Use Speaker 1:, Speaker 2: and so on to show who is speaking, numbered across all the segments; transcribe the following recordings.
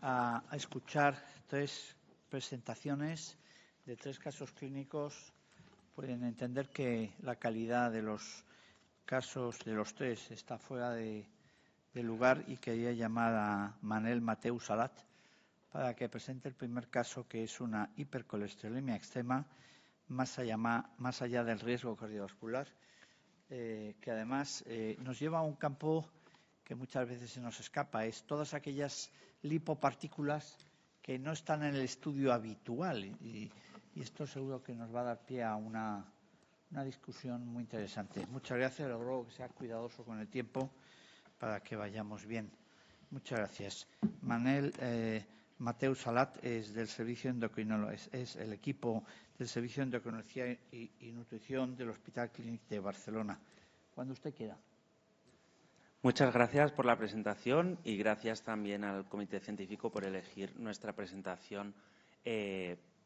Speaker 1: a escuchar tres presentaciones de tres casos clínicos. Pueden entender que la calidad de los casos de los tres está fuera de lugar y quería llamar a Manel Mateu Salat para que presente el primer caso, que es una hipercolesterolemia extrema más allá del riesgo cardiovascular, que además nos lleva a un campo que muchas veces se nos escapa, es todas aquellas lipopartículas que no están en el estudio habitual y esto seguro que nos va a dar pie a una discusión muy interesante. Muchas gracias, le ruego que sea cuidadoso con el tiempo para que vayamos bien. Muchas gracias. Manel Mateu Salat es del Servicio es el equipo del Servicio de Endocrinología y Nutrición del Hospital Clínic de Barcelona. Cuando usted quiera.
Speaker 2: Muchas gracias por la presentación y gracias también al Comité Científico por elegir nuestra presentación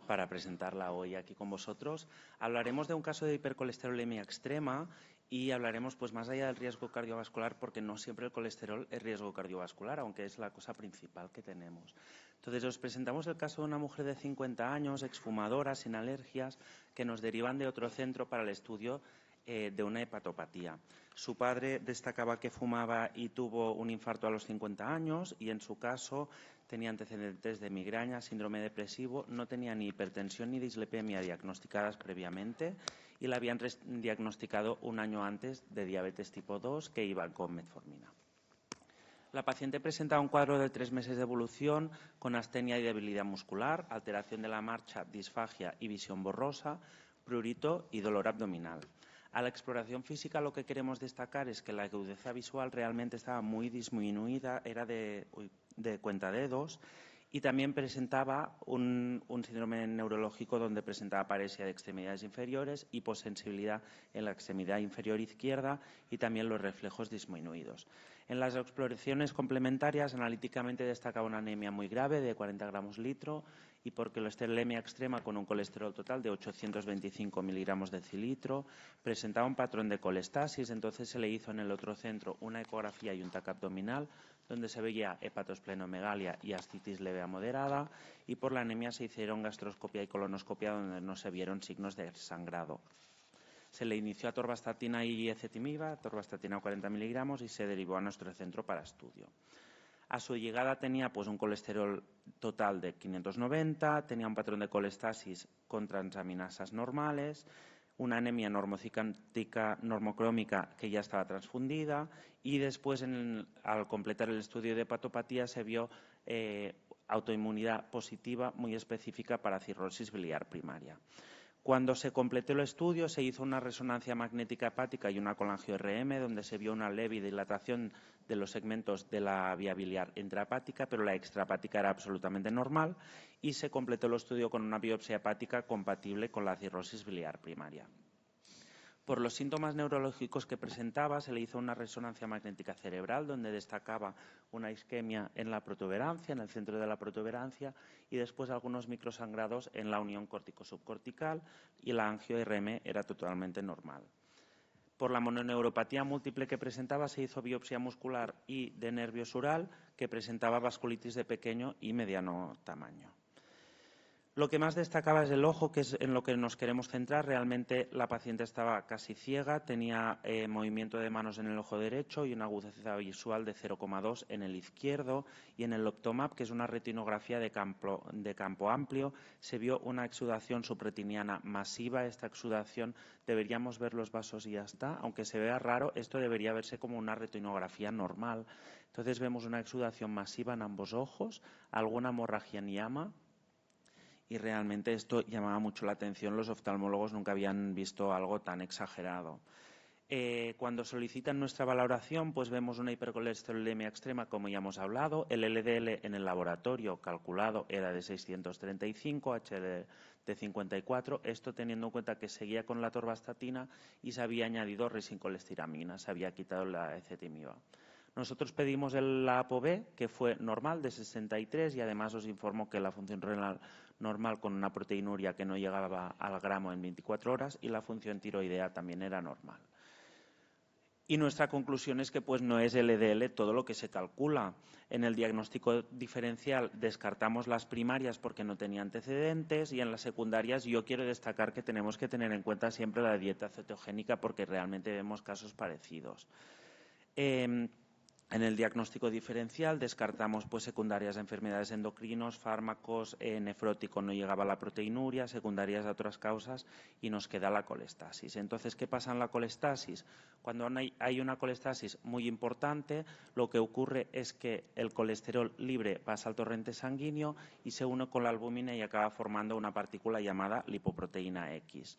Speaker 2: para presentarla hoy aquí con vosotros. Hablaremos de un caso de hipercolesterolemia extrema y hablaremos pues más allá del riesgo cardiovascular, porque no siempre el colesterol es riesgo cardiovascular, aunque es la cosa principal que tenemos. Entonces, os presentamos el caso de una mujer de 50 años, exfumadora, sin alergias, que nos derivan de otro centro para el estudio de una hepatopatía. Su padre destacaba que fumaba y tuvo un infarto a los 50 años y en su caso tenía antecedentes de migraña, síndrome depresivo, no tenía ni hipertensión ni dislipemia diagnosticadas previamente y la habían diagnosticado un año antes de diabetes tipo 2 que iba con metformina. La paciente presentaba un cuadro de 3 meses de evolución con astenia y debilidad muscular, alteración de la marcha, disfagia y visión borrosa, prurito y dolor abdominal. A la exploración física lo que queremos destacar es que la agudeza visual realmente estaba muy disminuida, era de cuentadedos, y también presentaba un síndrome neurológico donde presentaba paresia de extremidades inferiores, hiposensibilidad en la extremidad inferior izquierda y también los reflejos disminuidos. En las exploraciones complementarias, analíticamente destacaba una anemia muy grave de 40 gramos litro, y hipercolesterolemia extrema con un colesterol total de 825 miligramos de decilitro, presentaba un patrón de colestasis, entonces se le hizo en el otro centro una ecografía y un TAC abdominal, donde se veía hepatosplenomegalia y ascitis leve a moderada, y por la anemia se hicieron gastroscopia y colonoscopia, donde no se vieron signos de sangrado. Se le inició atorvastatina y ezetimiba, atorvastatina 40 miligramos, y se derivó a nuestro centro para estudio. A su llegada tenía pues un colesterol total de 590, tenía un patrón de colestasis con transaminasas normales, una anemia normocíclica normocrómica que ya estaba transfundida, y después al completar el estudio de hepatopatía se vio autoinmunidad positiva muy específica para cirrosis biliar primaria. Cuando se completó el estudio, se hizo una resonancia magnética hepática y una colangio-RM, donde se vio una leve dilatación de los segmentos de la vía biliar intrahepática, pero la extrahepática era absolutamente normal, y se completó el estudio con una biopsia hepática compatible con la cirrosis biliar primaria. Por los síntomas neurológicos que presentaba, se le hizo una resonancia magnética cerebral, donde destacaba una isquemia en la protuberancia, en el centro de la protuberancia, y después algunos microsangrados en la unión córtico-subcortical, y la angio-RM era totalmente normal. Por la mononeuropatía múltiple que presentaba, se hizo biopsia muscular y de nervio sural, que presentaba vasculitis de pequeño y mediano tamaño. Lo que más destacaba es el ojo, que es en lo que nos queremos centrar. Realmente la paciente estaba casi ciega, tenía movimiento de manos en el ojo derecho y una agudeza visual de 0,2 en el izquierdo, y en el Optomap, que es una retinografía de campo amplio, se vio una exudación subretiniana masiva. Esta exudación deberíamos ver los vasos y ya está, aunque se vea raro, esto debería verse como una retinografía normal. Entonces vemos una exudación masiva en ambos ojos, alguna hemorragia en llama. Y realmente esto llamaba mucho la atención. Los oftalmólogos nunca habían visto algo tan exagerado. Cuando solicitan nuestra valoración, pues vemos una hipercolesterolemia extrema, como ya hemos hablado. El LDL en el laboratorio calculado era de 635, HDL de 54. Esto teniendo en cuenta que seguía con la atorvastatina y se había añadido risincolestiramina, se había quitado la ezetimiba. Nosotros pedimos la ApoB, que fue normal, de 63, y además os informo que la función renal normal con una proteinuria que no llegaba al gramo en 24 horas y la función tiroidea también era normal. Y nuestra conclusión es que pues, no es LDL todo lo que se calcula. En el diagnóstico diferencial descartamos las primarias porque no tenía antecedentes y en las secundarias yo quiero destacar que tenemos que tener en cuenta siempre la dieta cetogénica porque realmente vemos casos parecidos. En el diagnóstico diferencial descartamos pues, secundarias de enfermedades endocrinos, fármacos, nefrótico no llegaba a la proteinuria, secundarias de otras causas y nos queda la colestasis. Entonces, ¿qué pasa en la colestasis? Cuando hay una colestasis muy importante, lo que ocurre es que el colesterol libre pasa al torrente sanguíneo y se une con la albúmina y acaba formando una partícula llamada lipoproteína X.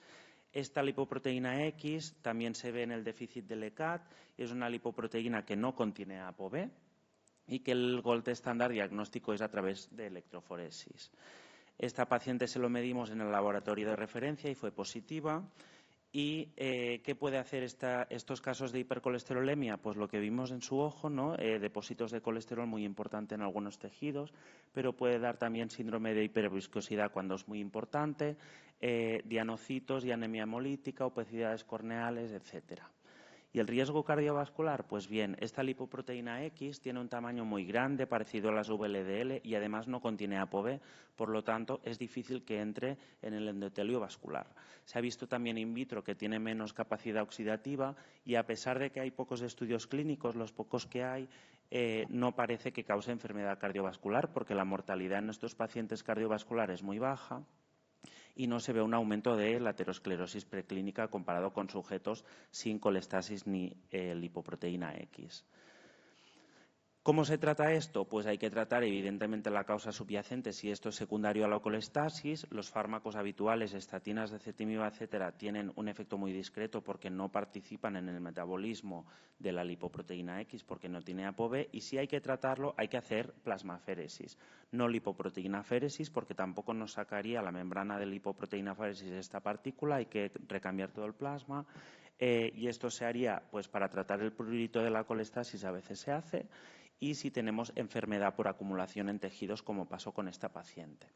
Speaker 2: Esta lipoproteína X también se ve en el déficit de LECAT, es una lipoproteína que no contiene ApoB y que el gold estándar diagnóstico es a través de electroforesis. Esta paciente se lo medimos en el laboratorio de referencia y fue positiva. ¿Y qué puede hacer estos casos de hipercolesterolemia? Pues lo que vimos en su ojo, ¿no? Depósitos de colesterol muy importante en algunos tejidos, pero puede dar también síndrome de hiperviscosidad cuando es muy importante, dianocitos y anemia hemolítica, opacidades corneales, etcétera. ¿Y el riesgo cardiovascular? Pues bien, esta lipoproteína X tiene un tamaño muy grande, parecido a las VLDL, y además no contiene ApoB, por lo tanto es difícil que entre en el endotelio vascular. Se ha visto también in vitro que tiene menos capacidad oxidativa y a pesar de que hay pocos estudios clínicos, los pocos que hay, no parece que cause enfermedad cardiovascular porque la mortalidad en estos pacientes cardiovasculares es muy baja y no se ve un aumento de la aterosclerosis preclínica comparado con sujetos sin colestasis ni lipoproteína X. ¿Cómo se trata esto? Pues hay que tratar evidentemente la causa subyacente si esto es secundario a la colestasis. Los fármacos habituales, estatinas, ezetimiba, etcétera, tienen un efecto muy discreto porque no participan en el metabolismo de la lipoproteína X porque no tiene ApoB y si hay que tratarlo hay que hacer plasmaféresis, no lipoproteinaféresis porque tampoco nos sacaría la membrana de lipoproteinaféresis esta partícula, hay que recambiar todo el plasma. Y esto se haría pues para tratar el prurito de la colestasis, a veces se hace, y si tenemos enfermedad por acumulación en tejidos, como pasó con esta paciente.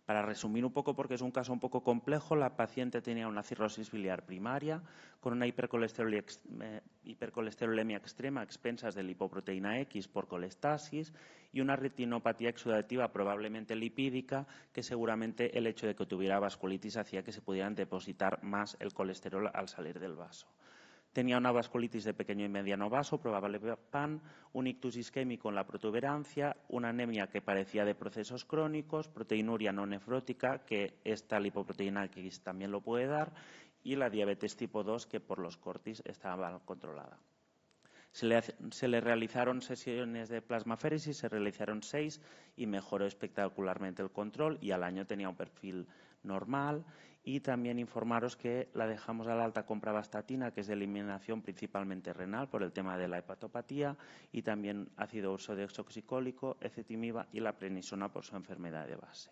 Speaker 2: Para resumir un poco, porque es un caso un poco complejo, la paciente tenía una cirrosis biliar primaria con una hipercolesterolemia extrema a expensas de lipoproteína X por colestasis y una retinopatía exudativa probablemente lipídica que seguramente el hecho de que tuviera vasculitis hacía que se pudieran depositar más el colesterol al salir del vaso. Tenía una vasculitis de pequeño y mediano vaso, probable PAN, un ictus isquémico en la protuberancia, una anemia que parecía de procesos crónicos, proteinuria no nefrótica, que esta lipoproteína X también lo puede dar, y la diabetes tipo 2, que por los cortis estaba controlada. Se le realizaron sesiones de plasmaféresis, se realizaron 6 y mejoró espectacularmente el control y al año tenía un perfil normal. Y también informaros que la dejamos al alta con pravastatina, que es de eliminación principalmente renal por el tema de la hepatopatía, y también ácido ursodeoxycólico, ezetimiba y la prednisona por su enfermedad de base.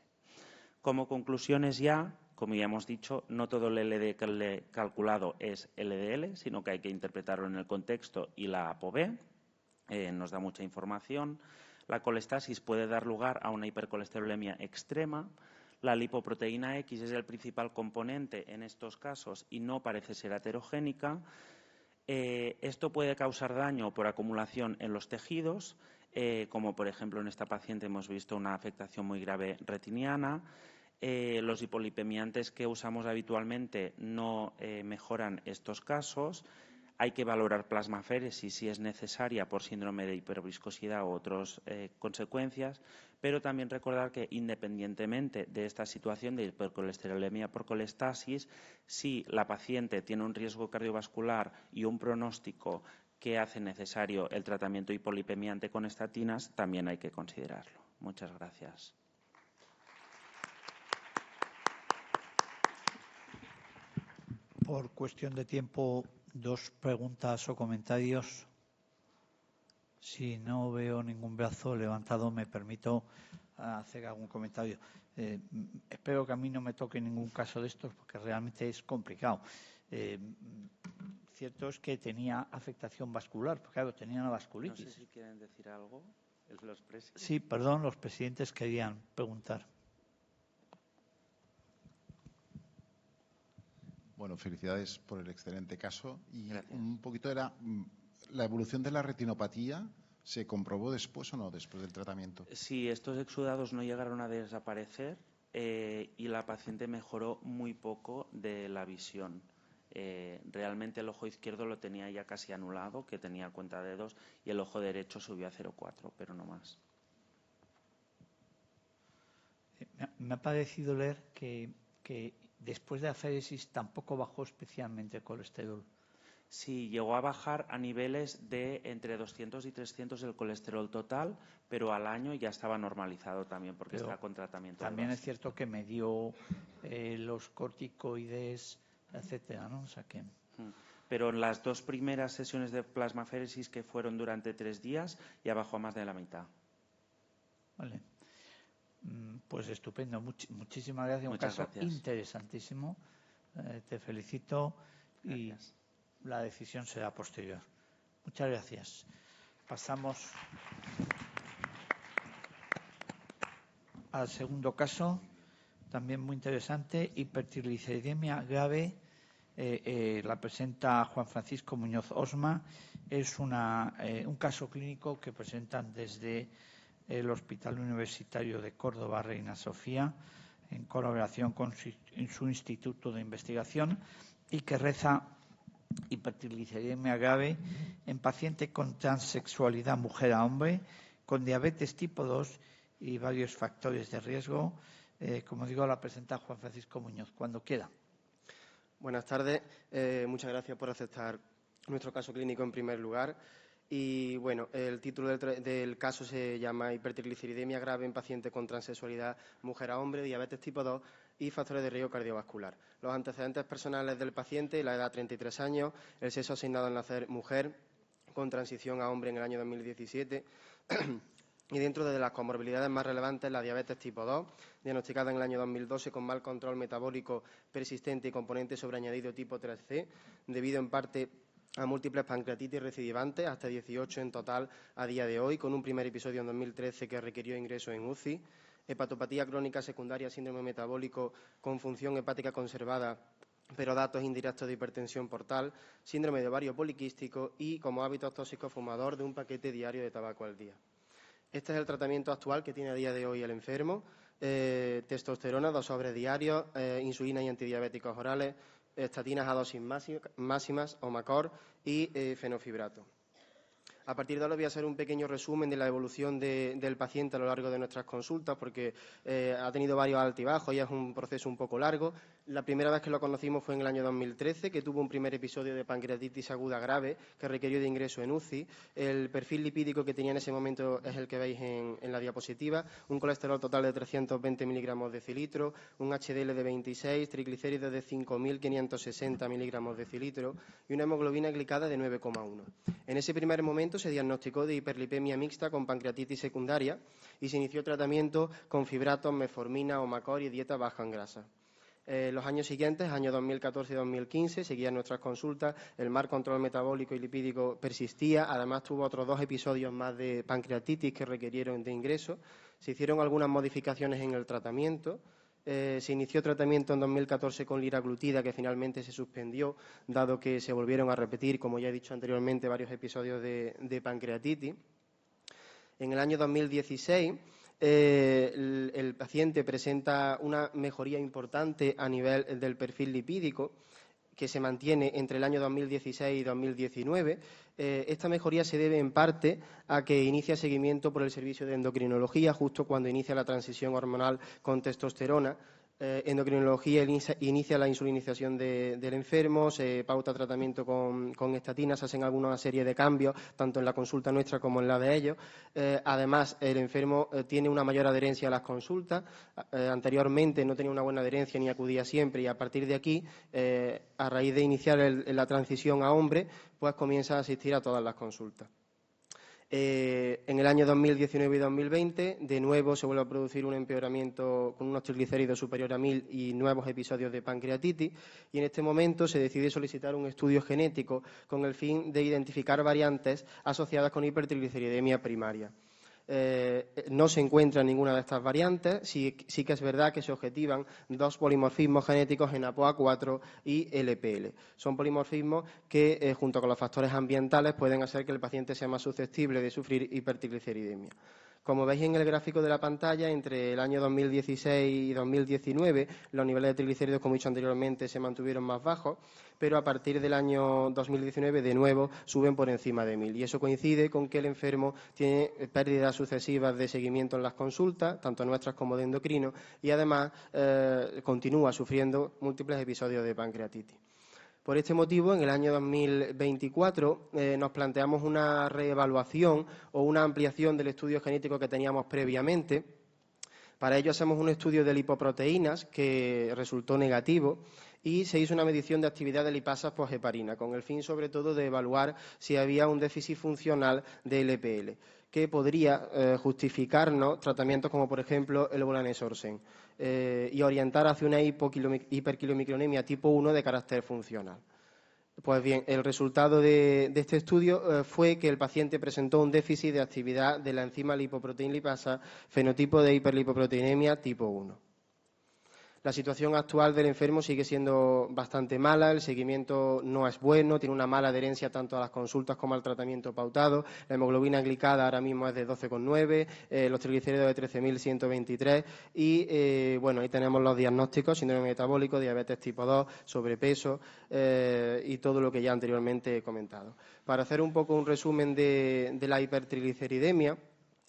Speaker 2: Como conclusiones ya, como ya hemos dicho, no todo el LDL calculado es LDL, sino que hay que interpretarlo en el contexto y la ApoB. Nos da mucha información. La colestasis puede dar lugar a una hipercolesterolemia extrema. La lipoproteína X es el principal componente en estos casos y no parece ser aterogénica. Esto puede causar daño por acumulación en los tejidos, como por ejemplo en esta paciente hemos visto una afectación muy grave retiniana. Los hipolipemiantes que usamos habitualmente no mejoran estos casos. Hay que valorar plasmaféresis si es necesaria por síndrome de hiperviscosidad u otras consecuencias, pero también recordar que independientemente de esta situación de hipercolesterolemia por colestasis, si la paciente tiene un riesgo cardiovascular y un pronóstico que hace necesario el tratamiento hipolipemiante con estatinas, también hay que considerarlo. Muchas gracias.
Speaker 1: Por cuestión de tiempo, 2 preguntas o comentarios. Si no veo ningún brazo levantado, me permito hacer algún comentario. Espero que a mí no me toque ningún caso de estos porque realmente es complicado. Cierto es que tenía afectación vascular, porque claro, tenía una vasculitis.
Speaker 2: No sé si quieren decir algo.
Speaker 1: Sí, perdón, los presidentes querían preguntar.
Speaker 3: Bueno, felicidades por el excelente caso. Y
Speaker 2: Gracias.
Speaker 3: un poquito era la evolución de la retinopatía. ¿Se comprobó después o no, después del tratamiento?
Speaker 2: Sí, estos exudados no llegaron a desaparecer y la paciente mejoró muy poco de la visión. Realmente el ojo izquierdo lo tenía ya casi anulado, que tenía cuenta de 2, y el ojo derecho subió a 0,4, pero no más.
Speaker 1: Me ha parecido leer que después de la aféresis tampoco bajó especialmente el colesterol.
Speaker 2: Sí, llegó a bajar a niveles de entre 200 y 300 el colesterol total, pero al año ya estaba normalizado también porque
Speaker 1: Pero
Speaker 2: está con tratamiento.
Speaker 1: también
Speaker 2: de
Speaker 1: es
Speaker 2: base.
Speaker 1: cierto que me dio los corticoides, etcétera, ¿no? O sea que...
Speaker 2: Pero en las 2 primeras sesiones de plasmaféresis, que fueron durante 3 días, ya bajó a más de la mitad.
Speaker 1: Vale. Pues estupendo. Muchísimas gracias.
Speaker 2: Muchas
Speaker 1: Un caso
Speaker 2: gracias.
Speaker 1: interesantísimo. Te felicito.
Speaker 2: Gracias.
Speaker 1: Y la decisión será posterior. Muchas gracias. Pasamos al segundo caso, también muy interesante, hipertrigliceridemia grave. La presenta Juan Francisco Muñoz Osma. Es un caso clínico que presentan desde el Hospital Universitario de Córdoba Reina Sofía, en colaboración con su instituto de investigación, y que reza hipertrigliceridemia grave en paciente con transexualidad mujer a hombre, con diabetes tipo 2 y varios factores de riesgo. Como digo, la presenta Juan Francisco Muñoz. Cuando quiera.
Speaker 4: Buenas tardes. Muchas gracias por aceptar nuestro caso clínico en primer lugar. Y bueno, el título del caso se llama hipertrigliceridemia grave en paciente con transexualidad mujer a hombre, diabetes tipo 2 y factores de riesgo cardiovascular. Los antecedentes personales del paciente: la edad 33 años, el sexo asignado al nacer mujer, con transición a hombre en el año 2017. Y dentro de las comorbilidades más relevantes, la diabetes tipo 2, diagnosticada en el año 2012 con mal control metabólico persistente y componente sobreañadido tipo 3C, debido en parte a múltiples pancreatitis recidivantes, hasta 18 en total a día de hoy, con un primer episodio en 2013 que requirió ingreso en UCI, hepatopatía crónica secundaria, síndrome metabólico con función hepática conservada, pero datos indirectos de hipertensión portal, síndrome de ovario poliquístico y, como hábitos tóxicos, fumador de un paquete diario de tabaco al día. Este es el tratamiento actual que tiene a día de hoy el enfermo: testosterona, 2 sobres diarios, insulina y antidiabéticos orales, estatinas a dosis máximas, Omacor y fenofibrato. A partir de ahora voy a hacer un pequeño resumen de la evolución del paciente a lo largo de nuestras consultas, porque ha tenido varios altibajos y es un proceso un poco largo. La primera vez que lo conocimos fue en el año 2013, que tuvo un primer episodio de pancreatitis aguda grave que requirió de ingreso en UCI. El perfil lipídico que tenía en ese momento es el que veis en la diapositiva: un colesterol total de 320 miligramos decilitro, un HDL de 26, triglicéridos de 5.560 miligramos decilitro y una hemoglobina glicada de 9,1. En ese primer momento se diagnosticó de hiperlipemia mixta con pancreatitis secundaria y se inició tratamiento con fibratos, metformina, Omacor y dieta baja en grasa. Los años siguientes, años 2014 y 2015, seguían nuestras consultas, el mal control metabólico y lipídico persistía, además tuvo otros 2 episodios más de pancreatitis que requirieron de ingreso. Se hicieron algunas modificaciones en el tratamiento. Se inició tratamiento en 2014 con liraglutida, que finalmente se suspendió, dado que se volvieron a repetir, como ya he dicho anteriormente, varios episodios de pancreatitis. En el año 2016... el paciente presenta una mejoría importante a nivel del perfil lipídico, que se mantiene entre el año 2016 y 2019. Esta mejoría se debe en parte a que inicia seguimiento por el servicio de endocrinología justo cuando inicia la transición hormonal con testosterona. Endocrinología inicia la insulinización del enfermo, se pauta tratamiento con estatinas, se hacen alguna serie de cambios, tanto en la consulta nuestra como en la de ellos. Además, el enfermo tiene una mayor adherencia a las consultas. Anteriormente no tenía una buena adherencia ni acudía siempre, y a partir de aquí, a raíz de iniciar la transición a hombre, pues comienza a asistir a todas las consultas. En el año 2019 y 2020, de nuevo se vuelve a producir un empeoramiento con unos triglicéridos superiores a 1000 y nuevos episodios de pancreatitis, y en este momento se decide solicitar un estudio genético con el fin de identificar variantes asociadas con hipertrigliceridemia primaria. No se encuentra ninguna de estas variantes. Sí que es verdad que se objetivan 2 polimorfismos genéticos en APOA4 y LPL. Son polimorfismos que, junto con los factores ambientales, pueden hacer que el paciente sea más susceptible de sufrir hipertrigliceridemia. Como veis en el gráfico de la pantalla, entre el año 2016 y 2019, los niveles de triglicéridos, como he dicho anteriormente, se mantuvieron más bajos, pero a partir del año 2019, de nuevo, suben por encima de 1000. Y eso coincide con que el enfermo tiene pérdidas sucesivas de seguimiento en las consultas, tanto nuestras como de endocrino, y además continúa sufriendo múltiples episodios de pancreatitis. Por este motivo, en el año 2024 nos planteamos una reevaluación o una ampliación del estudio genético que teníamos previamente. Para ello hacemos un estudio de lipoproteínas que resultó negativo y se hizo una medición de actividad de lipasas posheparina, con el fin sobre todo de evaluar si había un déficit funcional de LPL, que podría justificarnos tratamientos como por ejemplo el volanesorsen y orientar hacia una hiperquilomicronemia tipo 1 de carácter funcional. Pues bien, el resultado de este estudio fue que el paciente presentó un déficit de actividad de la enzima lipoproteína lipasa, fenotipo de hiperlipoproteinemia tipo 1. La situación actual del enfermo sigue siendo bastante mala, el seguimiento no es bueno, tiene una mala adherencia tanto a las consultas como al tratamiento pautado. La hemoglobina glicada ahora mismo es de 12,9, los triglicéridos de 13.123 y, bueno, ahí tenemos los diagnósticos: síndrome metabólico, diabetes tipo 2, sobrepeso y todo lo que ya anteriormente he comentado. Para hacer un poco un resumen de la hipertrigliceridemia,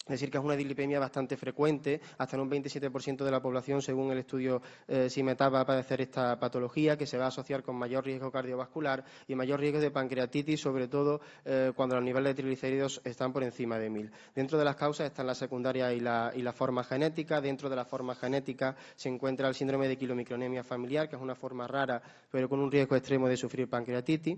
Speaker 4: decir que es una dislipemia bastante frecuente, hasta en un 27% de la población, según el estudio CIMETAP, va a padecer esta patología, que se va a asociar con mayor riesgo cardiovascular y mayor riesgo de pancreatitis, sobre todo cuando los niveles de triglicéridos están por encima de 1000. Dentro de las causas están la secundaria y la forma genética. Dentro de la forma genética se encuentra el síndrome de quilomicronemia familiar, que es una forma rara, pero con un riesgo extremo de sufrir pancreatitis.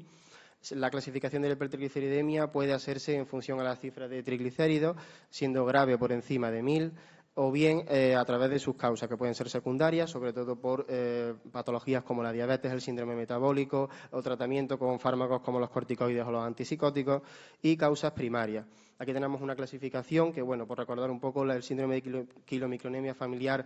Speaker 4: La clasificación de la hipertrigliceridemia puede hacerse en función a la cifra de triglicéridos, siendo grave por encima de 1000, o bien a través de sus causas, que pueden ser secundarias, sobre todo por patologías como la diabetes, el síndrome metabólico, o tratamiento con fármacos como los corticoides o los antipsicóticos, y causas primarias. Aquí tenemos una clasificación que, bueno, por recordar un poco, el síndrome de quilomicronemia familiar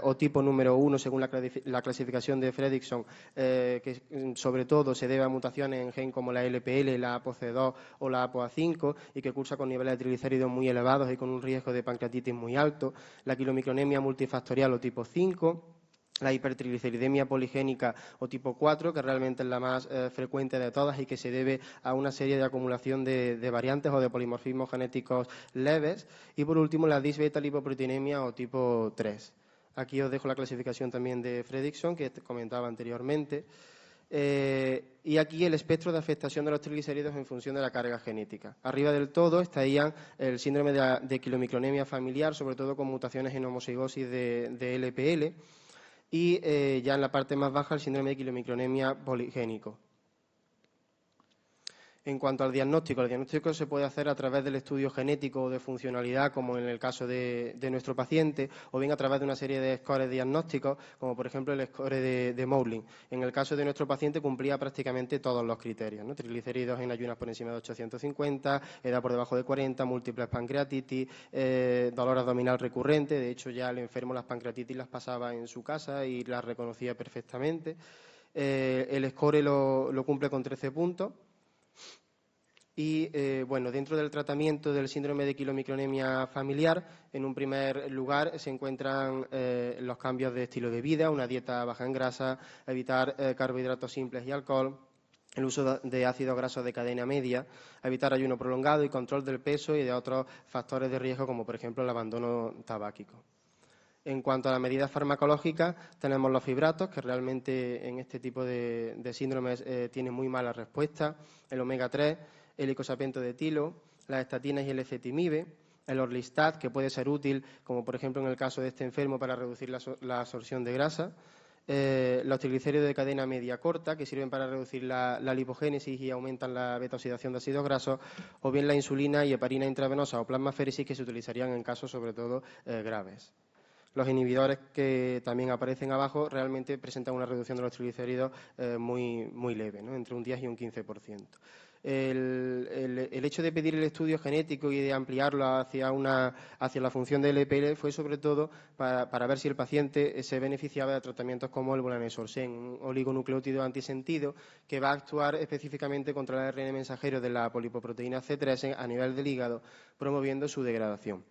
Speaker 4: o tipo número 1, según la clasificación de Fredrickson, que sobre todo se debe a mutaciones en gen como la LPL, la ApoC2 o la ApoA5, y que cursa con niveles de triglicéridos muy elevados y con un riesgo de pancreatitis muy alto. La quilomicronemia multifactorial o tipo 5. La hipertrigliceridemia poligénica o tipo 4, que realmente es la más frecuente de todas y que se debe a una serie de acumulación de variantes o de polimorfismos genéticos leves. Y, por último, la disbeta-lipoproteinemia o tipo 3. Aquí os dejo la clasificación también de Fredrickson, que comentaba anteriormente. Y aquí el espectro de afectación de los triglicéridos en función de la carga genética. Arriba del todo estarían el síndrome de quilomicronemia familiar, sobre todo con mutaciones en homocigosis de LPL. Y ya en la parte más baja el síndrome de quilomicronemia poligénico. En cuanto al diagnóstico, el diagnóstico se puede hacer a través del estudio genético o de funcionalidad, como en el caso de nuestro paciente, o bien a través de una serie de scores diagnósticos, como por ejemplo el score de Mowling. En el caso de nuestro paciente cumplía prácticamente todos los criterios, ¿no? Triglicéridos en ayunas por encima de 850, edad por debajo de 40, múltiples pancreatitis, dolor abdominal recurrente. De hecho, ya el enfermo las pancreatitis las pasaba en su casa y las reconocía perfectamente. El score lo cumple con 13 puntos. Y, bueno, dentro del tratamiento del síndrome de quilomicronemia familiar, en un primer lugar se encuentran los cambios de estilo de vida, una dieta baja en grasa, evitar carbohidratos simples y alcohol, el uso de ácidos grasos de cadena media, evitar ayuno prolongado y control del peso y de otros factores de riesgo, como por ejemplo el abandono tabáquico. En cuanto a las medidas farmacológicas, tenemos los fibratos, que realmente en este tipo de síndromes tienen muy mala respuesta, el omega 3, el icosapento de etilo, las estatinas y el ezetimibe, el orlistat, que puede ser útil, como por ejemplo en el caso de este enfermo, para reducir la absorción de grasa, los triglicéridos de cadena media corta, que sirven para reducir la lipogénesis y aumentan la beta-oxidación de ácidos grasos, o bien la insulina y heparina intravenosa o plasmaféresis, que se utilizarían en casos sobre todo graves. Los inhibidores que también aparecen abajo realmente presentan una reducción de los triglicéridos muy leve, ¿no? Entre un 10 y un 15%. El hecho de pedir el estudio genético y de ampliarlo hacia la función del LPL fue sobre todo para ver si el paciente se beneficiaba de tratamientos como el volanesorsen, un oligonucleótido antisentido que va a actuar específicamente contra el ARN mensajero de la polipoproteína C3 a nivel del hígado, promoviendo su degradación.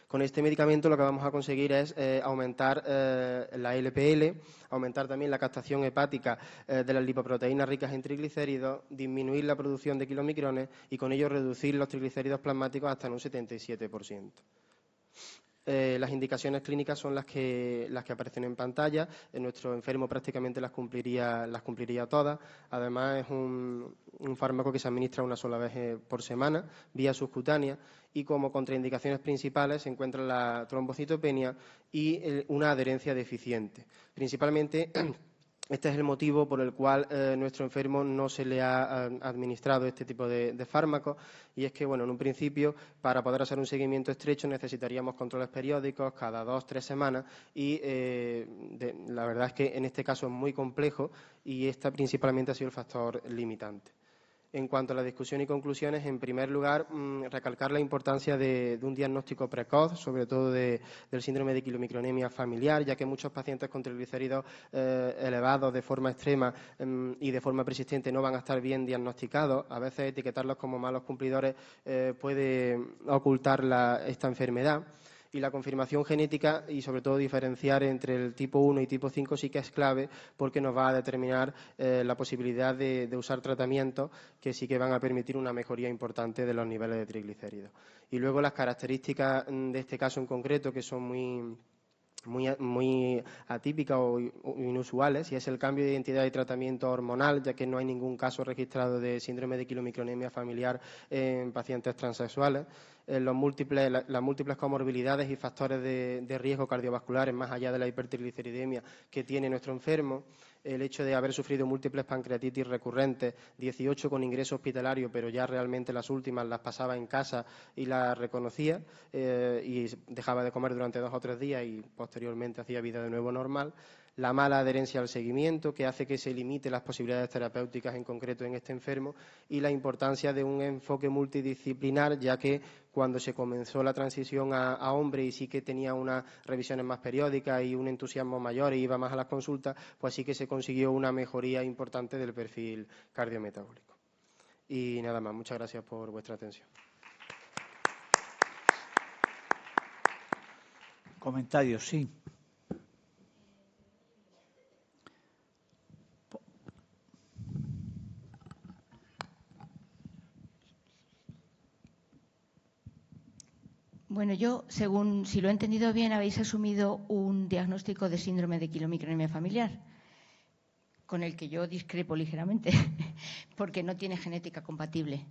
Speaker 4: Con este medicamento lo que vamos a conseguir es aumentar la LPL, aumentar también la captación hepática de las lipoproteínas ricas en triglicéridos, disminuir la producción de kilomicrones y con ello reducir los triglicéridos plasmáticos hasta en un 77%. Las indicaciones clínicas son las que aparecen en pantalla. Nuestro enfermo prácticamente las cumpliría todas. Además, es un fármaco que se administra una sola vez por semana, vía subcutánea, y como contraindicaciones principales se encuentra la trombocitopenia y una adherencia deficiente. Principalmente, este es el motivo por el cual nuestro enfermo no se le ha administrado este tipo de fármacos, y es que, bueno, en un principio, para poder hacer un seguimiento estrecho necesitaríamos controles periódicos cada 2 o 3 semanas y la verdad es que en este caso es muy complejo y este principalmente ha sido el factor limitante. En cuanto a la discusión y conclusiones, en primer lugar, recalcar la importancia de un diagnóstico precoz, sobre todo del síndrome de quilomicronemia familiar, ya que muchos pacientes con triglicéridos elevados de forma extrema y de forma persistente no van a estar bien diagnosticados. A veces etiquetarlos como malos cumplidores puede ocultar esta enfermedad. Y la confirmación genética y, sobre todo, diferenciar entre el tipo 1 y tipo 5 sí que es clave, porque nos va a determinar la posibilidad de usar tratamientos que sí que van a permitir una mejoría importante de los niveles de triglicéridos. Y luego las características de este caso en concreto, que son muy atípicas o inusuales, y es el cambio de identidad y tratamiento hormonal, ya que no hay ningún caso registrado de síndrome de quilomicronemia familiar en pacientes transexuales. Las múltiples comorbilidades y factores de riesgo cardiovasculares, más allá de la hipertrigliceridemia que tiene nuestro enfermo, el hecho de haber sufrido múltiples pancreatitis recurrentes, 18 con ingreso hospitalario, pero ya realmente las últimas las pasaba en casa y las reconocía y dejaba de comer durante 2 o 3 días y posteriormente hacía vida de nuevo normal. La mala adherencia al seguimiento, que hace que se limite las posibilidades terapéuticas en concreto en este enfermo, y la importancia de un enfoque multidisciplinar, ya que cuando se comenzó la transición a hombre y sí que tenía unas revisiones más periódicas y un entusiasmo mayor e iba más a las consultas, pues sí que se consiguió una mejoría importante del perfil cardiometabólico. Y nada más, muchas gracias por vuestra atención.
Speaker 1: Comentarios, sí.
Speaker 5: Bueno, yo, según, si lo he entendido bien, habéis asumido un diagnóstico de síndrome de quilomicronemia familiar, con el que yo discrepo ligeramente, porque no tiene genética compatible.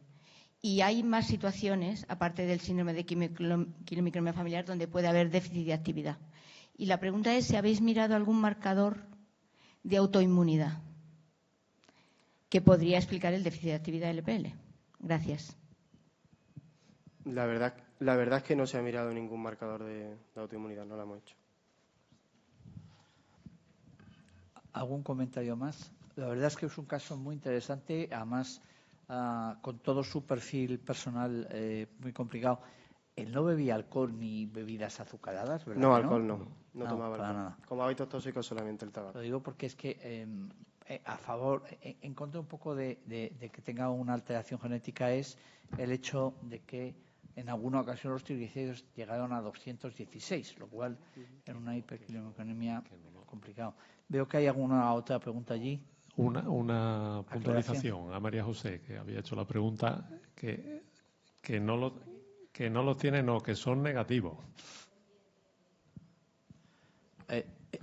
Speaker 5: Y hay más situaciones, aparte del síndrome de quilomicronemia familiar, donde puede haber déficit de actividad. Y la pregunta es si habéis mirado algún marcador de autoinmunidad que podría explicar el déficit de actividad LPL. Gracias.
Speaker 4: La verdad es que no se ha mirado ningún marcador de autoinmunidad, no lo hemos hecho.
Speaker 1: ¿Algún comentario más? La verdad es que es un caso muy interesante, además con todo su perfil personal muy complicado. Él no bebía alcohol ni bebidas azucaradas, ¿verdad?
Speaker 4: No, alcohol no tomaba
Speaker 1: para
Speaker 4: alcohol.
Speaker 1: nada.
Speaker 4: Como hábitos tóxicos solamente el tabaco.
Speaker 1: Lo digo porque es que a favor, en contra un poco de que tenga una alteración genética es el hecho de que en alguna ocasión los triglicéridos llegaron a 216, lo cual en una hiperquilomicronemia complicado. Veo que hay alguna otra pregunta allí.
Speaker 6: Una puntualización a María José, que había hecho la pregunta, que no lo tiene, no, que son negativos.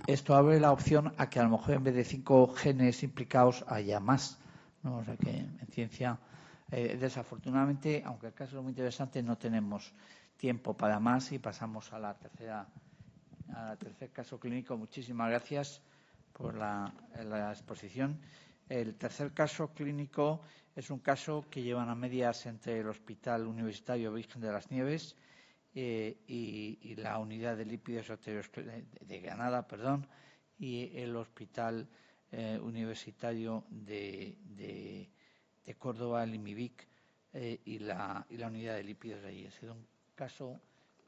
Speaker 1: Esto abre la opción a que a lo mejor en vez de 5 genes implicados haya más, ¿no? O sea que en ciencia, desafortunadamente, aunque el caso es muy interesante, no tenemos tiempo para más y pasamos al tercer caso clínico. Muchísimas gracias por la exposición. El tercer caso clínico es un caso que llevan a medias entre el Hospital Universitario Virgen de las Nieves y la unidad de lípidos de Granada, y el Hospital Universitario de de Córdoba, el IMIBIC y la unidad de lípidos de allí. Ha sido un caso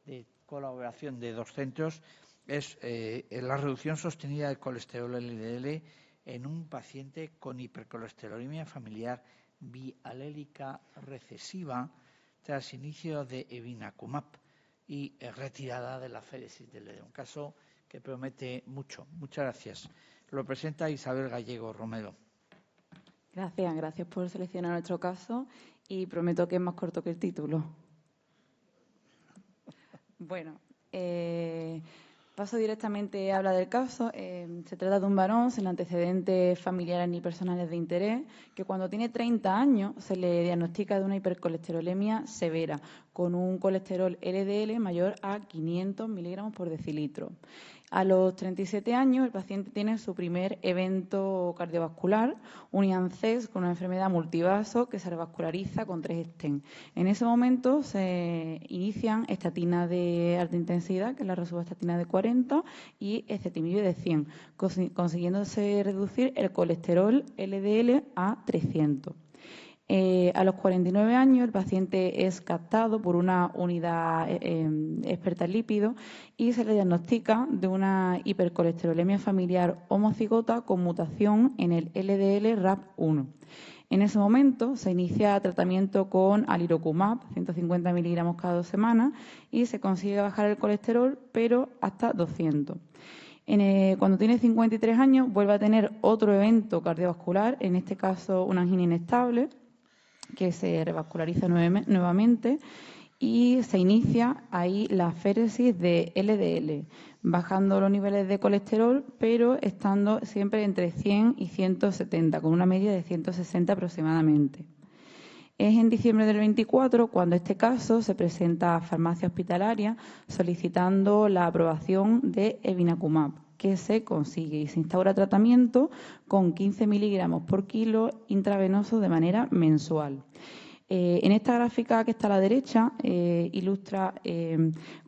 Speaker 1: de colaboración de 2 centros. Es la reducción sostenida del colesterol LDL en un paciente con hipercolesterolemia familiar bialélica recesiva tras inicio de evinacumab y retirada de la féresis del LDL. Un caso que promete mucho. Muchas gracias. Lo presenta Isabel Gallego Romero.
Speaker 7: Gracias por seleccionar nuestro caso y prometo que es más corto que el título. Bueno, paso directamente a hablar del caso. Se trata de un varón sin antecedentes familiares ni personales de interés que cuando tiene 30 años se le diagnostica de una hipercolesterolemia severa con un colesterol LDL mayor a 500 miligramos por decilitro. A los 37 años, el paciente tiene su primer evento cardiovascular, un IANCES con una enfermedad multivaso que se revasculariza con 3 stents. En ese momento se inician estatinas de alta intensidad, que es la rosuvastatina de 40, y ezetimibe de 100, consiguiéndose reducir el colesterol LDL a 300. A los 49 años, el paciente es captado por una unidad experta en lípidos y se le diagnostica de una hipercolesterolemia familiar homocigota con mutación en el LDL RAP1. En ese momento se inicia tratamiento con alirocumab, 150 miligramos cada 2 semanas, y se consigue bajar el colesterol, pero hasta 200. Cuando tiene 53 años, vuelve a tener otro evento cardiovascular, en este caso una angina inestable, que se revasculariza nuevamente y se inicia ahí la féresis de LDL, bajando los niveles de colesterol, pero estando siempre entre 100 y 170, con una media de 160 aproximadamente. Es en diciembre del 24 cuando este caso se presenta a farmacia hospitalaria solicitando la aprobación de evinacumab, que se consigue y se instaura tratamiento con 15 miligramos por kilo intravenoso de manera mensual. En esta gráfica que está a la derecha ilustra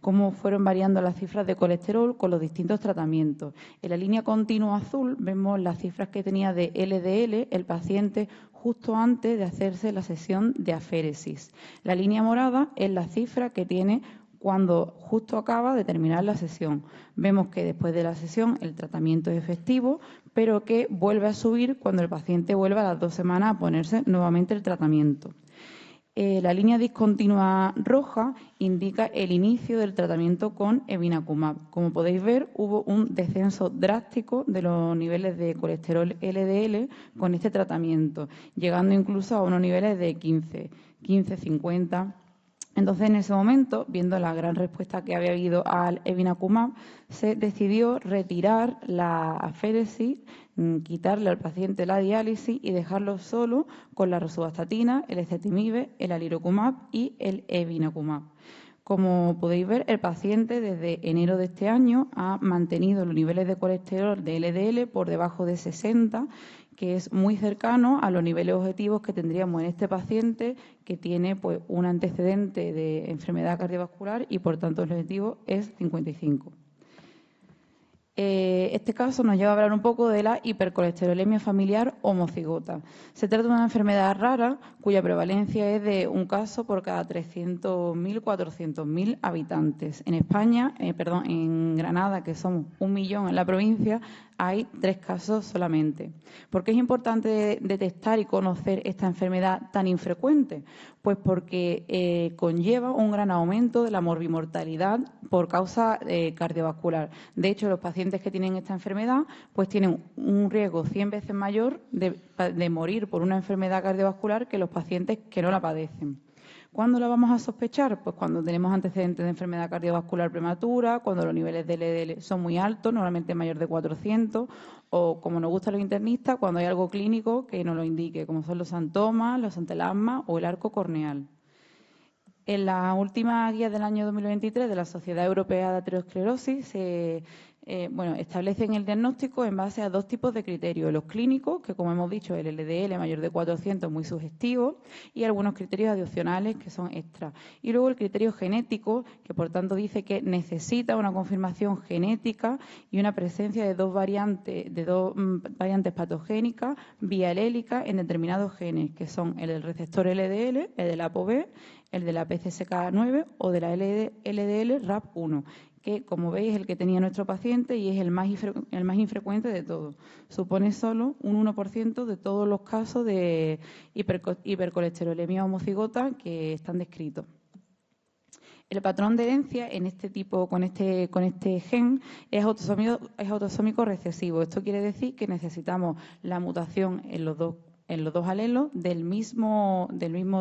Speaker 7: cómo fueron variando las cifras de colesterol con los distintos tratamientos. En la línea continua azul vemos las cifras que tenía de LDL el paciente justo antes de hacerse la sesión de aféresis. La línea morada es la cifra que tiene cuando justo acaba de terminar la sesión. Vemos que después de la sesión el tratamiento es efectivo, pero que vuelve a subir cuando el paciente vuelve a las 2 semanas a ponerse nuevamente el tratamiento. La línea discontinua roja indica el inicio del tratamiento con evinacumab. Como podéis ver, hubo un descenso drástico de los niveles de colesterol LDL con este tratamiento, llegando incluso a unos niveles de 15, 50. Entonces, en ese momento, viendo la gran respuesta que había habido al evinacumab, se decidió retirar la aféresis, quitarle al paciente la diálisis y dejarlo solo con la rosuvastatina, el ezetimibe, el alirocumab y el evinacumab. Como podéis ver, el paciente desde enero de este año ha mantenido los niveles de colesterol de LDL por debajo de 60, que es muy cercano a los niveles objetivos que tendríamos en este paciente que tiene pues, un antecedente de enfermedad cardiovascular y, por tanto, el objetivo es 55. Este caso nos lleva a hablar un poco de la hipercolesterolemia familiar homocigota. Se trata de una enfermedad rara cuya prevalencia es de un caso por cada 300.000, 400.000 habitantes. En España, en Granada, que somos 1 millón en la provincia, hay 3 casos solamente. ¿Por qué es importante detectar y conocer esta enfermedad tan infrecuente? Pues porque conlleva un gran aumento de la morbimortalidad por causa cardiovascular. De hecho, los pacientes que tienen esta enfermedad pues tienen un riesgo 100 veces mayor de morir por una enfermedad cardiovascular que los pacientes que no la padecen. ¿Cuándo la vamos a sospechar? Pues cuando tenemos antecedentes de enfermedad cardiovascular prematura, cuando los niveles de LDL son muy altos, normalmente mayor de 400, o como nos gusta a los internistas, cuando hay algo clínico que nos lo indique, como son los santomas, los antelasmas o el arco corneal. En la última guía del año 2023 de la Sociedad Europea de Aterosclerosis se establecen el diagnóstico en base a dos tipos de criterios. Los clínicos, que como hemos dicho, el LDL mayor de 400 muy sugestivo, y algunos criterios adicionales que son extra. Y luego el criterio genético, que por tanto dice que necesita una confirmación genética y una presencia de dos variantes patogénicas bialélicas en determinados genes, que son el del receptor LDL, el del ApoB, el de la PCSK9 o de la LDL-RAP1, que, como veis, es el que tenía nuestro paciente y es el más infrecuente de todos. Supone solo un 1% de todos los casos de hipercolesterolemia homocigota que están descritos. El patrón de herencia en este tipo, con este gen, es autosómico recesivo. Esto quiere decir que necesitamos la mutación en los dos alelos del mismo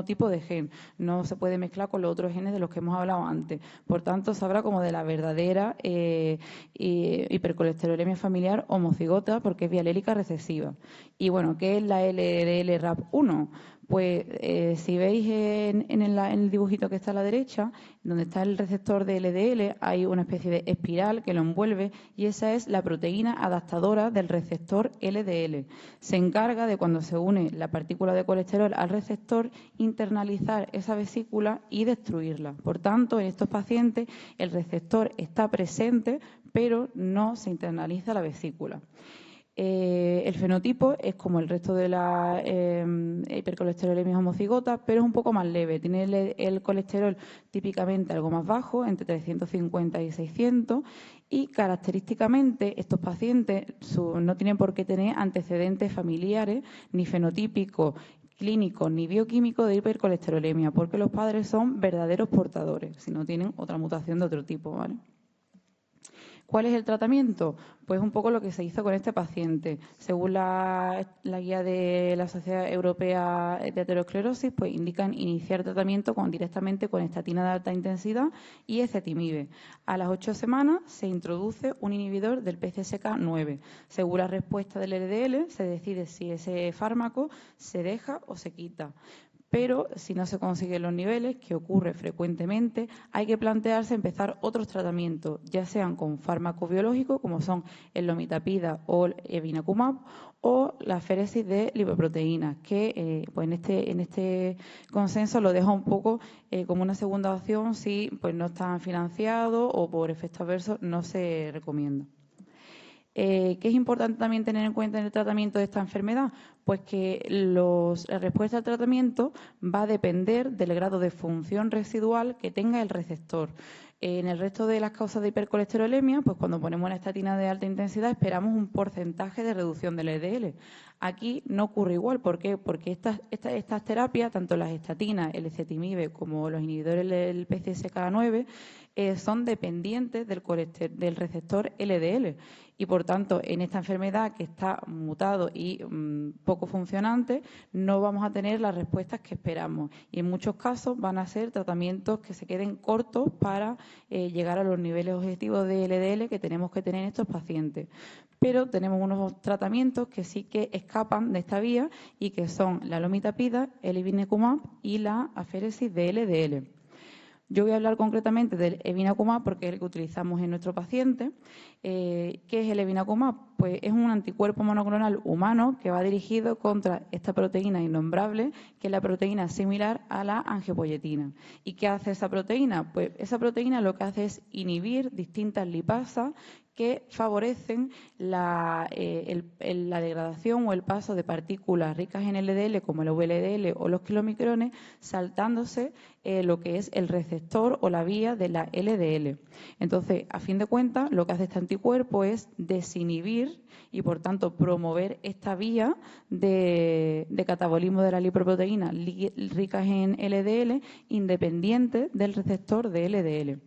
Speaker 7: tipo de gen. No se puede mezclar con los otros genes de los que hemos hablado antes. Por tanto, se habla como de la verdadera hipercolesterolemia familiar homocigota, porque es bialélica recesiva. Y bueno, ¿qué es la LDL-RAP1? Pues si veis en el dibujito que está a la derecha, donde está el receptor de LDL, hay una especie de espiral que lo envuelve y esa es la proteína adaptadora del receptor LDL. Se encarga de, cuando se une la partícula de colesterol al receptor, internalizar esa vesícula y destruirla. Por tanto, en estos pacientes el receptor está presente, pero no se internaliza la vesícula. El fenotipo es como el resto de la hipercolesterolemia homocigota, pero es un poco más leve. Tiene el colesterol típicamente algo más bajo, entre 350 y 600, y característicamente estos pacientes no tienen por qué tener antecedentes familiares ni fenotípicos, clínicos ni bioquímicos de hipercolesterolemia, porque los padres son verdaderos portadores, si no tienen otra mutación de otro tipo, ¿vale? ¿Cuál es el tratamiento? Pues un poco lo que se hizo con este paciente. Según la guía de la Sociedad Europea de Aterosclerosis, pues indican iniciar tratamiento directamente con estatina de alta intensidad y ezetimibe. A las 8 semanas se introduce un inhibidor del PCSK9. Según la respuesta del LDL, se decide si ese fármaco se deja o se quita. Pero si no se consiguen los niveles, que ocurre frecuentemente, hay que plantearse empezar otros tratamientos, ya sean con fármacos biológicos, como son el lomitapida o el evinacumab, o la aféresis de lipoproteínas, que pues en este consenso lo deja un poco como una segunda opción si pues no están financiados o por efectos adversos no se recomienda. ¿Qué es importante también tener en cuenta en el tratamiento de esta enfermedad? Pues que la respuesta al tratamiento va a depender del grado de función residual que tenga el receptor. En el resto de las causas de hipercolesterolemia, pues cuando ponemos una estatina de alta intensidad esperamos un porcentaje de reducción del LDL. Aquí no ocurre igual. ¿Por qué? Porque estas terapias, tanto las estatinas, el ezetimibe como los inhibidores del PCSK9, son dependientes del receptor LDL. Y, por tanto, en esta enfermedad que está mutado y poco funcionante, no vamos a tener las respuestas que esperamos. Y en muchos casos van a ser tratamientos que se queden cortos para llegar a los niveles objetivos de LDL que tenemos que tener en estos pacientes. Pero tenemos unos tratamientos que sí que escapan de esta vía y que son la lomitapida, el evinacumab y la aféresis de LDL. Yo voy a hablar concretamente del evinacumab porque es el que utilizamos en nuestro paciente. ¿Qué es el evinacumab? Pues es un anticuerpo monoclonal humano que va dirigido contra esta proteína innombrable, que es la proteína similar a la angiopoyetina. ¿Y qué hace esa proteína? Pues esa proteína lo que hace es inhibir distintas lipasas que favorecen la degradación o el paso de partículas ricas en LDL, como el VLDL o los kilomicrones, saltándose lo que es el receptor o la vía de la LDL. Entonces, a fin de cuentas, lo que hace este anticuerpo es desinhibir y, por tanto, promover esta vía de catabolismo de la lipoproteína ricas en LDL, independiente del receptor de LDL.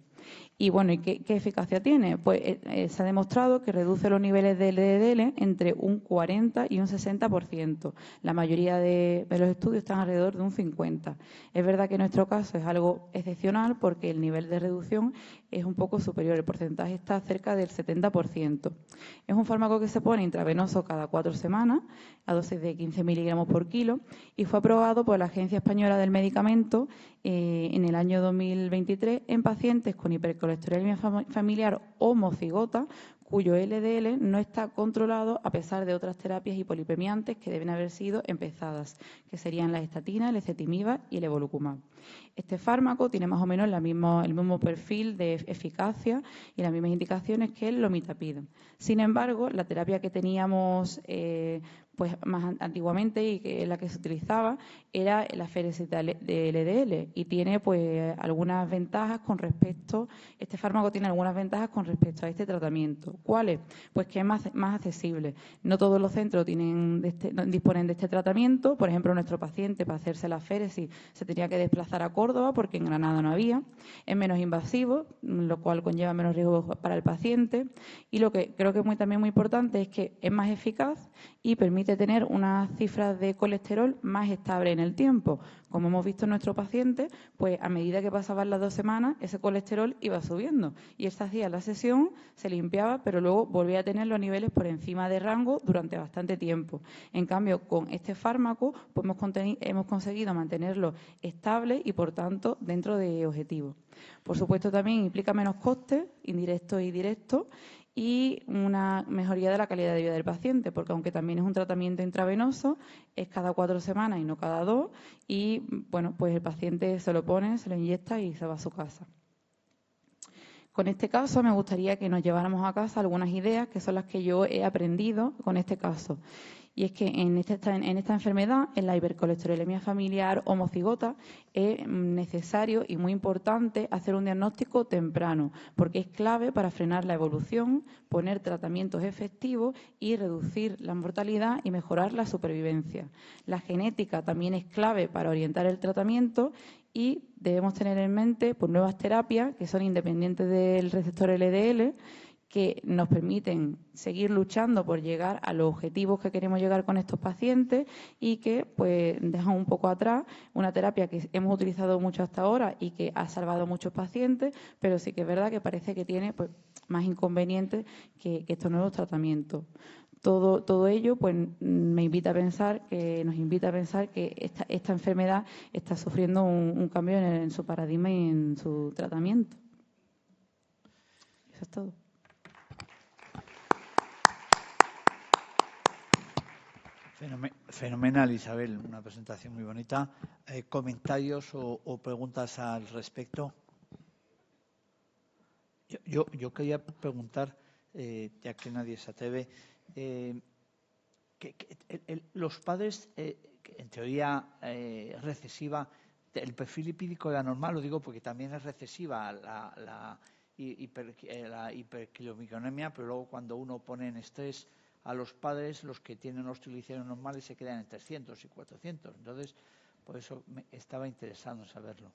Speaker 7: Y bueno, ¿y qué eficacia tiene? Pues se ha demostrado que reduce los niveles de LDL entre un 40 y un 60%. La mayoría de los estudios están alrededor de un 50%. Es verdad que en nuestro caso es algo excepcional porque el nivel de reducción es un poco superior. El porcentaje está cerca del 70%. Es un fármaco que se pone intravenoso cada 4 semanas a dosis de 15 miligramos por kilo y fue aprobado por la Agencia Española del Medicamento en el año 2023 en pacientes con hipercolesterolemia familiar homocigota cuyo LDL no está controlado a pesar de otras terapias hipolipemiantes que deben haber sido empezadas, que serían la estatina, el ezetimiba y el evolocumab. Este fármaco tiene más o menos el mismo perfil de eficacia y las mismas indicaciones que el lomitapid. Sin embargo, la terapia que teníamos pues más antiguamente y que la que se utilizaba era la féresis de LDL y tiene pues algunas ventajas con respecto, este fármaco tiene algunas ventajas con respecto a este tratamiento. ¿Cuáles? Pues que es más accesible. No todos los centros disponen de este tratamiento. Por ejemplo, nuestro paciente para hacerse la féresis se tenía que desplazar a Córdoba porque en Granada no había. Es menos invasivo, lo cual conlleva menos riesgo para el paciente. Y lo que creo que es también muy importante es que es más eficaz y permite tener unas cifras de colesterol más estables en el tiempo. Como hemos visto en nuestro paciente, pues a medida que pasaban las 2 semanas, ese colesterol iba subiendo. Y él se hacía la sesión, se limpiaba, pero luego volvía a tener los niveles por encima de rango durante bastante tiempo. En cambio, con este fármaco pues hemos conseguido mantenerlo estable y, por tanto, dentro de objetivos. Por supuesto, también implica menos costes, indirectos y directos, y una mejoría de la calidad de vida del paciente, porque aunque también es un tratamiento intravenoso, es cada 4 semanas y no cada 2, y bueno, pues el paciente se lo pone, se lo inyecta y se va a su casa. Con este caso me gustaría que nos lleváramos a casa algunas ideas que son las que yo he aprendido con este caso. Y es que en esta enfermedad, en la hipercolesterolemia familiar homocigota, es necesario y muy importante hacer un diagnóstico temprano, porque es clave para frenar la evolución, poner tratamientos efectivos y reducir la mortalidad y mejorar la supervivencia. La genética también es clave para orientar el tratamiento y debemos tener en mente pues, nuevas terapias que son independientes del receptor LDL, que nos permiten seguir luchando por llegar a los objetivos que queremos llegar con estos pacientes y que pues dejan un poco atrás una terapia que hemos utilizado mucho hasta ahora y que ha salvado a muchos pacientes, pero sí que es verdad que parece que tiene pues más inconvenientes que estos nuevos tratamientos. Todo ello pues nos invita a pensar que esta enfermedad está sufriendo un cambio en su paradigma y en su tratamiento. Eso es todo.
Speaker 1: Fenomenal, Isabel, una presentación muy bonita. ¿Comentarios o preguntas al respecto? Yo quería preguntar, ya que nadie se atreve, los padres, en teoría recesiva, el perfil lipídico era normal, lo digo porque también es recesiva la hiperquilomiconemia, pero luego cuando uno pone en estrés a los padres, los que tienen los triglicéridos normales se quedan en 300 y 400. Entonces, por eso me estaba interesado en saberlo.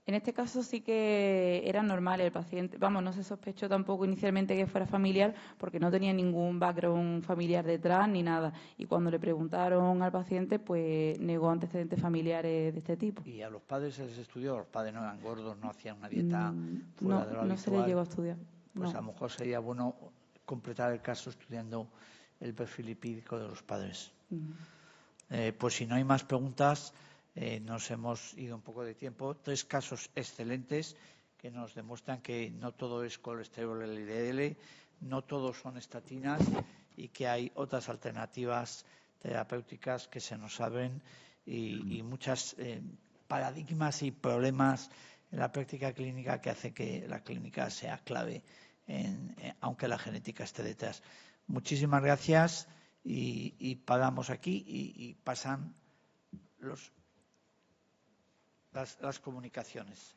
Speaker 7: En este caso sí que era normal el paciente. Vamos, no se sospechó tampoco inicialmente que fuera familiar porque no tenía ningún background familiar detrás ni nada. Y cuando le preguntaron al paciente, pues negó antecedentes familiares de este tipo.
Speaker 1: ¿Y a los padres se les estudió? Los padres no eran gordos, no hacían una dieta fuera de lo habitual.
Speaker 7: No se les llegó a estudiar.
Speaker 1: Pues
Speaker 7: no.
Speaker 1: A lo mejor sería bueno completar el caso estudiando el perfil lipídico de los padres. Pues si no hay más preguntas, nos hemos ido un poco de tiempo. 3 casos excelentes que nos demuestran que no todo es colesterol LDL, no todos son estatinas y que hay otras alternativas terapéuticas que se nos abren y muchas paradigmas y problemas en la práctica clínica que hace que la clínica sea clave, aunque la genética esté detrás. Muchísimas gracias y paramos aquí y pasan las comunicaciones.